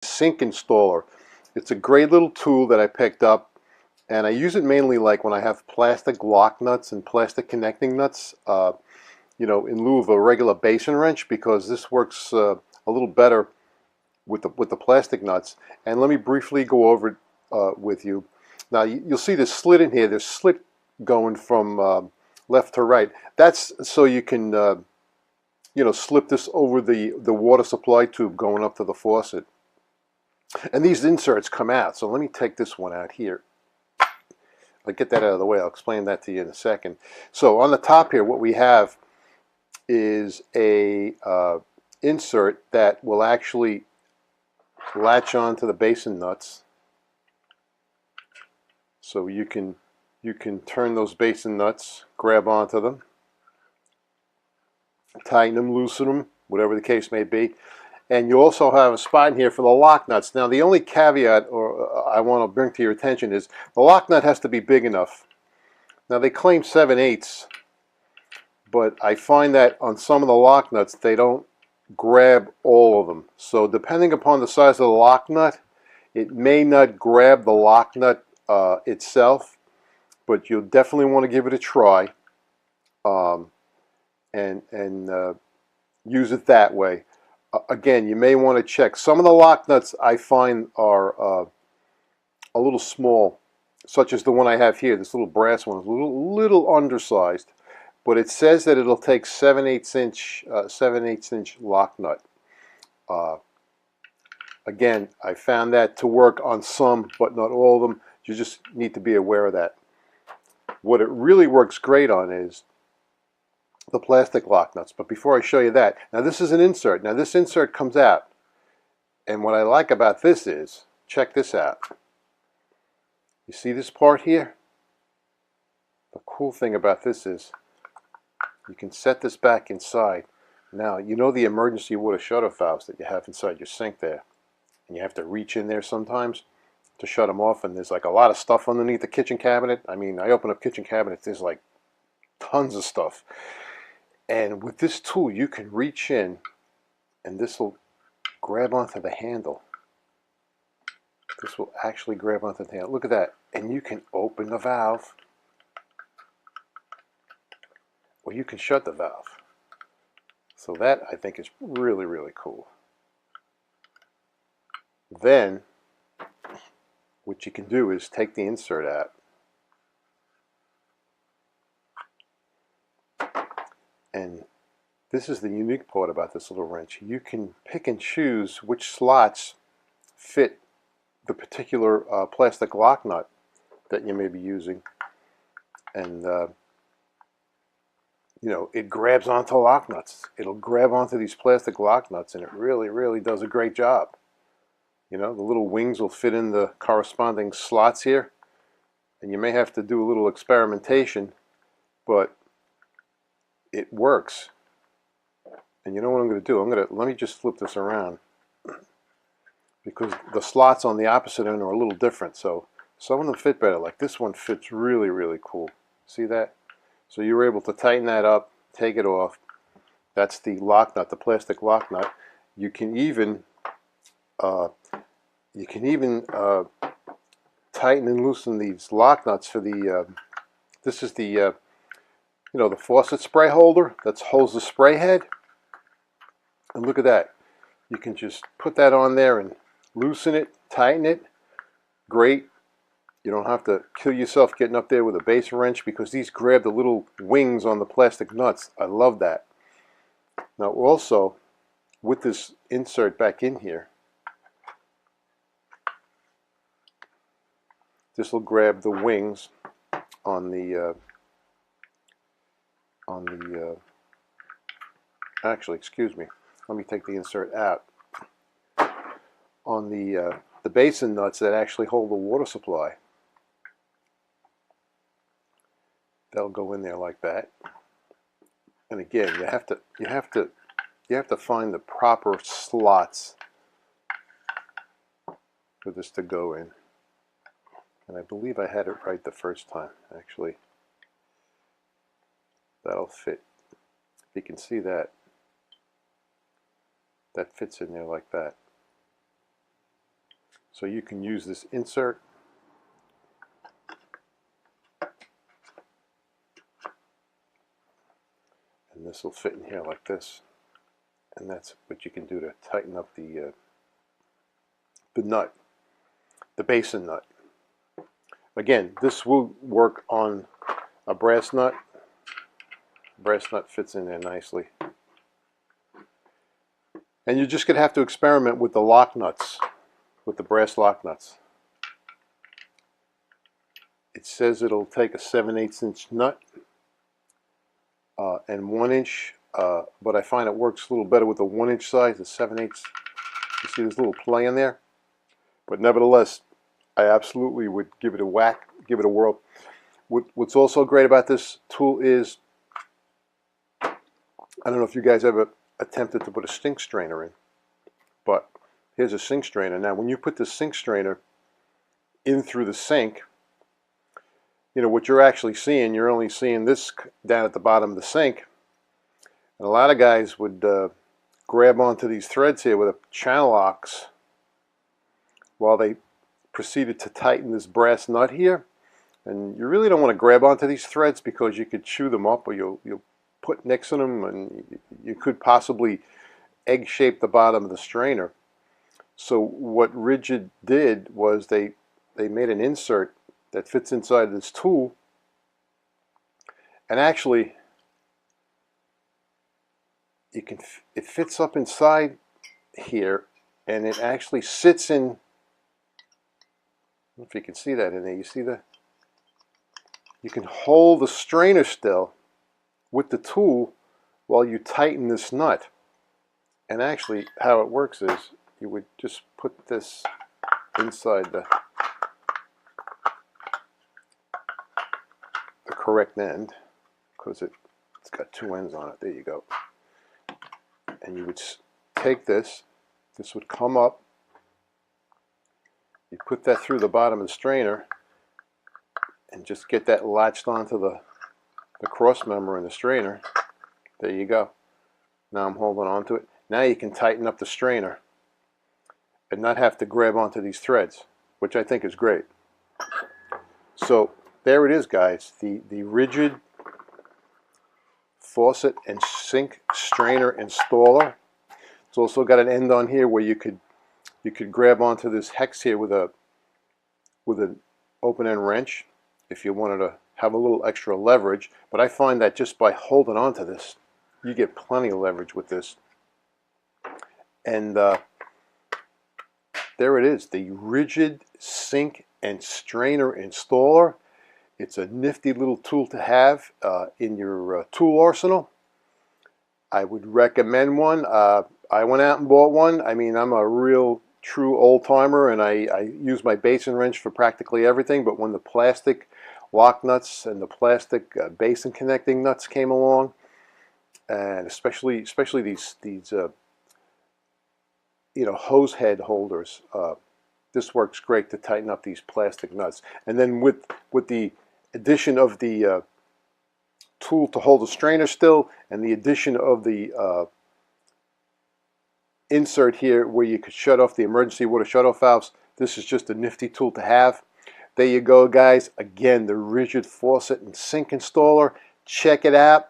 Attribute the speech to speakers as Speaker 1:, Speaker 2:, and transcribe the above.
Speaker 1: sink installer. It's a great little tool that I picked up, and I use it mainly like when I have plastic lock nuts and plastic connecting nuts, you know, in lieu of a regular basin wrench, because this works a little better with the plastic nuts. And let me briefly go over it with you. Now you'll see this slit in here. There's slit going from left to right. That's so you can you know, slip this over the water supply tube going up to the faucet. And these inserts come out. So let me take this one out here. I'll get that out of the way. I'll explain that to you in a second. So on the top here, what we have is a insert that will actually latch on to the basin nuts. So you can turn those basin nuts, grab onto them, tighten them, loosen them, whatever the case may be. And you also have a spot in here for the lock nuts. Now the only caveat I want to bring to your attention is the lock nut has to be big enough. Now they claim 7/8, but I find that on some of the lock nuts they don't grab all of them. So depending upon the size of the lock nut, it may not grab the lock nut itself, but you'll definitely want to give it a try and use it that way. Again, you may want to check. Some of the lock nuts I find are a little small, such as the one I have here. This little brass one is a little undersized, but it says that it'll take 7/8 inch lock nut. Again, I found that to work on some, but not all of them. You just need to be aware of that. What it really works great on is the plastic lock nuts. But before I show you that, now this is an insert. Now this insert comes out, and what I like about this is, check this out. You see this part here? The cool thing about this is you can set this back inside. Now, you know the emergency water shutter valves that you have inside your sink there, and you have to reach in there sometimes to shut them off, and there's like a lot of stuff underneath the kitchen cabinet. I mean, I open up kitchen cabinets, there's like tons of stuff. And with this tool, you can reach in, and this will grab onto the handle. This will actually grab onto the handle. Look at that. And you can open the valve, or you can shut the valve. So that, I think, is really, really cool. Then, what you can do is take the insert out. And this is the unique part about this little wrench. You can pick and choose which slots fit the particular plastic lock nut that you may be using. And, you know, it grabs onto lock nuts. It'll grab onto these plastic lock nuts, and it really, really does a great job. You know, the little wings will fit in the corresponding slots here. And you may have to do a little experimentation, but it works. And you know what I'm going to do? Let me just flip this around, because the slots on the opposite end are a little different. So some of them fit better. Like this one fits really, really cool. See that? So you're able to tighten that up, take it off. That's the lock nut, the plastic lock nut. You can even tighten and loosen these lock nuts for the. This is the you know, the faucet spray holder that holds the spray head. And look at that. You can just put that on there and loosen it, tighten it. Great. You don't have to kill yourself getting up there with a base wrench, because these grab the little wings on the plastic nuts. I love that. Now also, with this insert back in here, this will grab the wings on the actually, excuse me, let me take the insert out. On the basin nuts that actually hold the water supply, they'll go in there like that. And again, you have to find the proper slots for this to go in. And I believe I had it right the first time. Actually, that'll fit. If you can see that, that fits in there like that. So you can use this insert. And this will fit in here like this. And that's what you can do to tighten up the nut, the basin nut. Again, this will work on a brass nut. Brass nut fits in there nicely. And you're just going to have to experiment with the lock nuts, with the brass lock nuts. It says it'll take a 7/8 inch nut and 1 inch, but I find it works a little better with the 1 inch size, the 7/8. You see this little play in there? But nevertheless, I absolutely would give it a whack, give it a whirl. What's also great about this tool is, I don't know if you guys ever attempted to put a sink strainer in, but here's a sink strainer. Now when you put the sink strainer in through the sink, you know what you're actually seeing, you're only seeing this down at the bottom of the sink. And a lot of guys would grab onto these threads here with a channel locks while they proceeded to tighten this brass nut here. And you really don't want to grab onto these threads because you could chew them up, or you'll put nicks in them, and you could possibly egg shape the bottom of the strainer. So what Ridgid did was they made an insert that fits inside this tool, and actually it fits up inside here, and it actually sits in. I don't know if you can see that in there. You see that? You can hold the strainer still with the tool while you tighten this nut. And actually how it works is you would just put this inside the correct end, because it's got two ends on it. There you go. And you would take this would come up, you put that through the bottom of the strainer and just get that latched onto the cross member in the strainer. There you go. Now I'm holding on to it. Now you can tighten up the strainer and not have to grab onto these threads, which I think is great. So there it is, guys, the Ridgid faucet and sink strainer installer. It's also got an end on here where you could grab onto this hex here with an open end wrench if you wanted to have a little extra leverage. But I find that just by holding onto this, you get plenty of leverage with this. And there it is, the Ridgid sink and strainer installer. It's a nifty little tool to have in your tool arsenal. I would recommend one. I went out and bought one. I mean, I'm a real true old timer, and I use my basin wrench for practically everything. But when the plastic lock nuts and the plastic basin connecting nuts came along, and especially these you know, hose head holders, this works great to tighten up these plastic nuts. And then with the addition of the tool to hold the strainer still, and the addition of the insert here where you could shut off the emergency water shutoff valves, this is just a nifty tool to have. There you go, guys. Again, the Ridgid faucet and sink installer. Check it out.